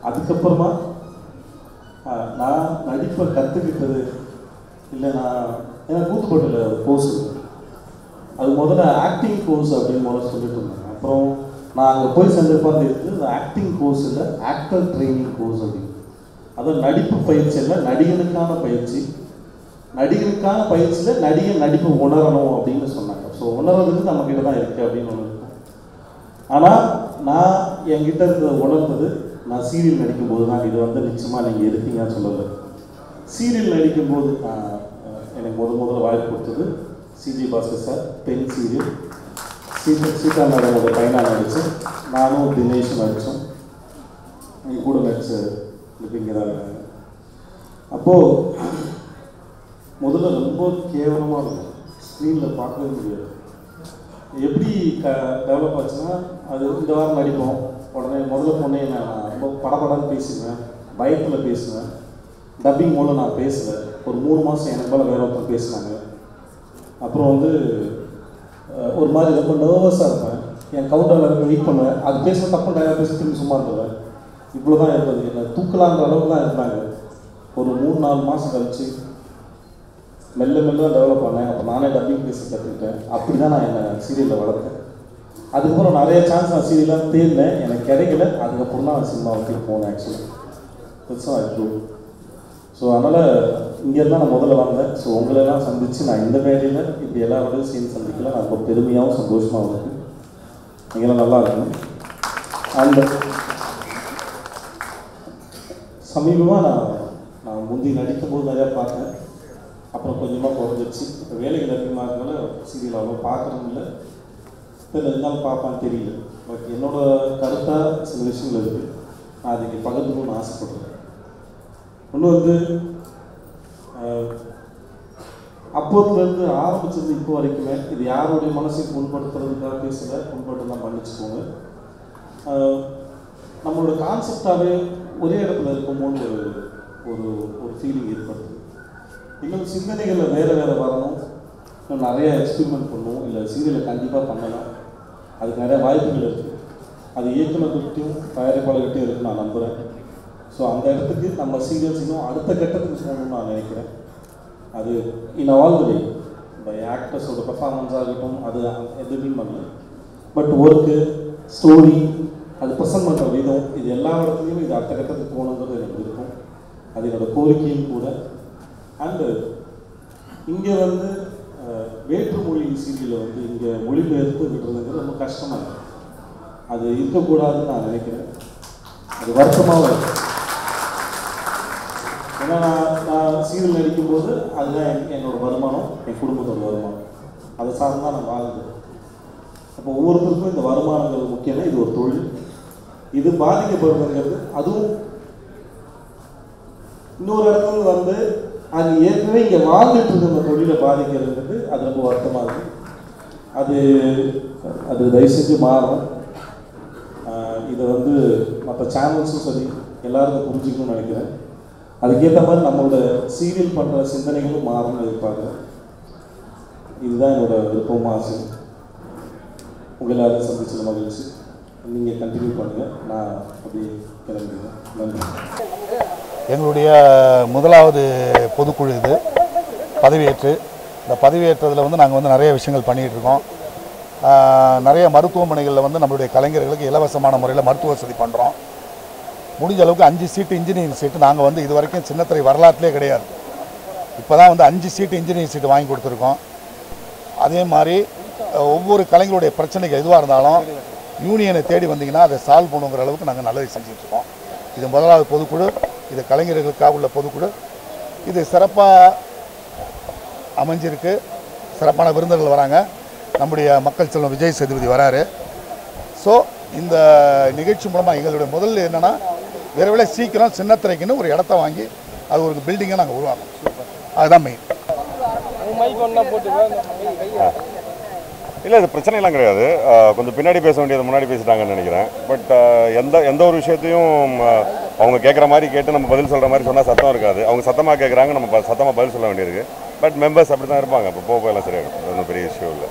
அதுக்கப்புறமா நான் நடிப்பை கற்றுக்கிட்டது இல்லை, நான் எனக்கு கூத்துப்பட்டில் கோர்ஸ் இருக்குது. அது முதல்ல ஆக்டிங் கோர்ஸ் அப்படின்னு முதல்ல சொல்லிட்டு இருந்தாங்க. அப்புறம் நான் அங்கே போய் செஞ்சப்பாந்து இருக்குது இந்த ஆக்டிங் கோர்ஸ் இல்லை, ஆக்டர் ட்ரைனிங் கோர்ஸ் அப்படின்னு. அதான் நடிப்பு பயிற்சி இல்லை, நடிகனுக்கான பயிற்சி. நடிகனுக்கான பயிற்சியில் நடிகன் நடிப்பை உணரணும் அப்படின்னு சொன்னாங்க. ஸோ உணர்றதுக்கு நம்மக்கிட்ட தான் இருக்குது அப்படின்னு ஒன்று இருக்கும். ஆனால் நான் என்கிட்ட இருந்த உணர்ந்தது நான் சீரியல் நடிக்கும்போது தான். இது வந்து நிச்சயமாக நீங்கள் இருப்பீங்கன்னு சொல்லலை. சீரியல் நடிக்கும்போது எனக்கு முதல்ல வாய்ப்பு கொடுத்தது சிஜி பாஸ்கர் சார். பெண் சீரியல் சீதா மேடமோட பையனாக நடித்தேன். நானும் தினேஷும் நடித்தோம். எங்கள் கூட நடித்த இருப்பீங்க தான் இருக்காங்க. அப்போது முதல்ல ரொம்ப கேவலமாக இருக்கும், ஸ்க்ரீனில் பார்க்கவே முடியாது. எப்படி டெவலப் ஆச்சுன்னா, அது இந்த வாரம் நடிப்போம், உடனே முதல்ல பொண்ணே நான் ரொம்ப படப்படன்னு பேசுவேன், பயத்தில் பேசுவேன். டப்பிங் மூலம் நான் பேசலை. ஒரு 3 மாதம் எனக்கு மேலே வேற ஒருத்தர் பேசினாங்க. அப்புறம் வந்து ஒரு மாதிரி ரொம்ப நர்வஸாக இருப்பேன். என் கவுண்டரில் வெயிட் பண்ணுவேன். அது பேச தப்பு டைலாக பேச திரும்பி சும்மா இருந்துவேன். இவ்வளோ தான் இருந்தது. என்னை தூக்கலான்ற அளவுக்கு தான் இருந்தாங்க. ஒரு 3-4 மாதம் கழிச்சு மெல்ல மெல்ல டெவலப் பண்ணேன். அப்போ நானே டப்பிங் பேச கற்றுக்கிட்டேன். அப்படி தான் நான் என்னை சீரியலில் வளர்த்தேன். அதுக்கப்புறம் நிறைய சான்ஸ் நான் சீரியலாக தேர்ந்தேன், எனக்கு கிடைக்கல. அதுக்கப்புறம் தான் நான் சினிமாவுக்கு போனேன். ஆக்சுவலி பெருசாக ஆயிடுச்சு. ஸோ அதனால் இங்கேருந்து தான் நான் முதல்ல வந்தேன். ஸோ உங்களெல்லாம் சந்தித்து நான் இந்த வேலையில் இப்படி எல்லாரோடையும் சேர்ந்து சந்திக்கல. நான் ரொம்ப பெருமையாகவும் சந்தோஷமாகவும் இருக்குது. நீங்களாம் நல்லா இருக்கணும். அந்த சமீபமாக நான் முந்தி நடிக்கும்போது நிறையா பார்த்தேன். அப்புறம் கொஞ்சமாக குறைஞ்சிருச்சு. இப்போ வேலைகள் அதிகமாக இருக்கனால சீரியல் அவ்வளோ பார்க்குறது இல்லை. இப்போ இருந்தாலும் பார்ப்பான்னு தெரியல. பட் என்னோடய கருத்தாக சில விஷயங்கள் இருக்குது. நான் அதுக்கு பகிர்ந்துக்கணும்னு ஆசைப்படுறேன். ஒன்று வந்து அப்போதுலேருந்து ஆரம்பித்தது இப்போ வரைக்குமே இது யாருடைய மனசையும் புண்படுத்துறதுக்காக பேசலை, புண்பட்டு தான் பண்ணிச்சுக்கோங்க. நம்மளோட கான்செப்டாகவே ஒரே இடத்துல இருக்கும்போது ஒரு ஒரு ஃபீலிங் ஏற்படுது. இன்னும் சிந்தனைகளில் வேறு வேறு வரணும், இன்னும் நிறைய எக்ஸ்பெரிமெண்ட் பண்ணுவோம். இல்லை சீரியலை கண்டிப்பாக பண்ணலாம், அதுக்கு நிறைய வாய்ப்புகள் இருக்குது. அது இயக்குநர்கிட்டையும் தயாரிப்பாளர்கிட்டையும் இருக்குன்னு நான் நம்புகிறேன். ஸோ அந்த இடத்துக்கு நம்ம சீரியல்ஸ் இன்னும் அடுத்த கட்டத்துக்கு போகணும்னு நான் நினைக்கிறேன். அது in all the way by ஆக்டர்ஸோட பர்ஃபார்மன்ஸாக இருக்கட்டும், அது எதுவும் பண்ணல. பட் ஒர்க்கு, ஸ்டோரி, அது ப்ரெசென்ட் பண்ணுற விதம், இது எல்லா இடத்துலையும் இது அடுத்த கட்டத்துக்கு போகணுங்கிறது எனக்கு இருக்கும். அது என்னோடய கோரிக்கையும் கூட. அண்டு இங்கே வந்து வேற்றுமொழி சீரியலை வந்து இங்கே மொழிபெயர்த்து விடுறதுங்கிறது ரொம்ப கஷ்டமாக இருக்குது. அது இருக்கக்கூடாதுன்னு நான் நினைக்கிறேன். அது வருத்தமாக இருக்குது. ஏன்னா நான் சீரியல் நடிக்கும்போது அதுதான் என்னோடய வருமானம், என் குடும்பத்தோட வருமானம். அதை சார்ந்து தான் நான் வாழ்ந்து. அப்போ ஒவ்வொருத்தருக்கும் இந்த வருமானங்கள் முக்கியமாக இது ஒரு தொழில். இது பாதிக்கப்படுறதுங்கிறது அதுவும் இன்னொரு இடத்துல வந்து அது ஏற்கனவே இங்கே வாழ்ந்துட்டு இருக்க இந்த தொழிலை பாதிக்கிறதுங்கிறது அது ரொம்ப வருத்தமாக இருக்குது. அது தயவு செஞ்சு மாறும். இதை வந்து மற்ற சேனல்ஸும் சரி எல்லாருக்கும் புரிஞ்சுக்கணும்னு நினைக்கிறேன். அதுக்கேற்ற மாதிரி நம்மளோட சீரியல் பண்ணுற சிந்தனைகளும் மாறும்னு எதிர்பார்க்குறேன். இதுதான் என்னோட விருப்பமாக ஆசை. உங்கள் எல்லாரும் சந்திச்சது மகிழ்ச்சி. நீங்கள் கண்டினியூ பண்ணுங்கள், நான் அப்படி கிளம்பிடுவேன். நன்றி. எங்களுடைய முதலாவது பொதுக்குழு இது பதவியேற்று. இந்த பதவியேற்றதில் வந்து நாங்கள் வந்து நிறைய விஷயங்கள் பண்ணிகிட்டு இருக்கோம். நிறைய மருத்துவமனைகளில் வந்து நம்மளுடைய கலைஞர்களுக்கு இலவசமான முறையில் மருத்துவ வசதி பண்ணுறோம். முடிஞ்ச அளவுக்கு 5 சீட்டு இன்ஜினியரிங் சீட்டு நாங்கள் வந்து இது வரைக்கும் சின்னத்திரை வரலாற்றிலே கிடையாது. இப்போ தான் வந்து 5 சீட்டு இன்ஜினியரிங் சீட்டு வாங்கி கொடுத்துருக்கோம். அதே மாதிரி ஒவ்வொரு கலைஞருடைய பிரச்சனைகள் எதுவாக இருந்தாலும் யூனியனை தேடி வந்தீங்கன்னா அதை சால்வ் பண்ணுங்கிற அளவுக்கு நாங்கள் நல்லது செஞ்சிட்ருக்கோம். இது முதலாவது பொதுக்குழு. இது கலைஞர்களுக்காக உள்ள பொதுக்குழு. இது சிறப்பாக அமைஞ்சிருக்கு. சிறப்பான விருந்தினர்கள் வராங்க. நம்முடைய மக்கள் செல்வம் விஜய் சேதுபதி வராரு. ஸோ இந்த நிகழ்ச்சி மூலமாக எங்களுடைய முதல்ல என்னென்னா விரைவில் சீக்கிரம் சின்னத்திரைக்குன்னு ஒரு இடத்த வாங்கி அது ஒரு பில்டிங்கை நாங்கள் உருவாக்கணும். அதுதான் மெயின். இல்லை, அது பிரச்சனைலாம் கிடையாது. கொஞ்சம் பின்னாடி பேச வேண்டியது முன்னாடி பேசிட்டாங்கன்னு நினைக்கிறேன். பட் எந்த ஒரு விஷயத்தையும் அவங்க கேட்குற மாதிரி கேட்டு நம்ம பதில் சொல்கிற மாதிரி சொன்னால் சத்தம் இருக்காது. அவங்க சத்தமாக கேட்குறாங்க, நம்ம சத்தமாக பதில் சொல்ல வேண்டியிருக்கு. பட் மெம்பர்ஸ் அப்படி தான் இருப்பாங்க. அப்போ போக எல்லாம் சரியாகும். அது ஒன்றும் பெரிய இஷ்யூ இல்லை.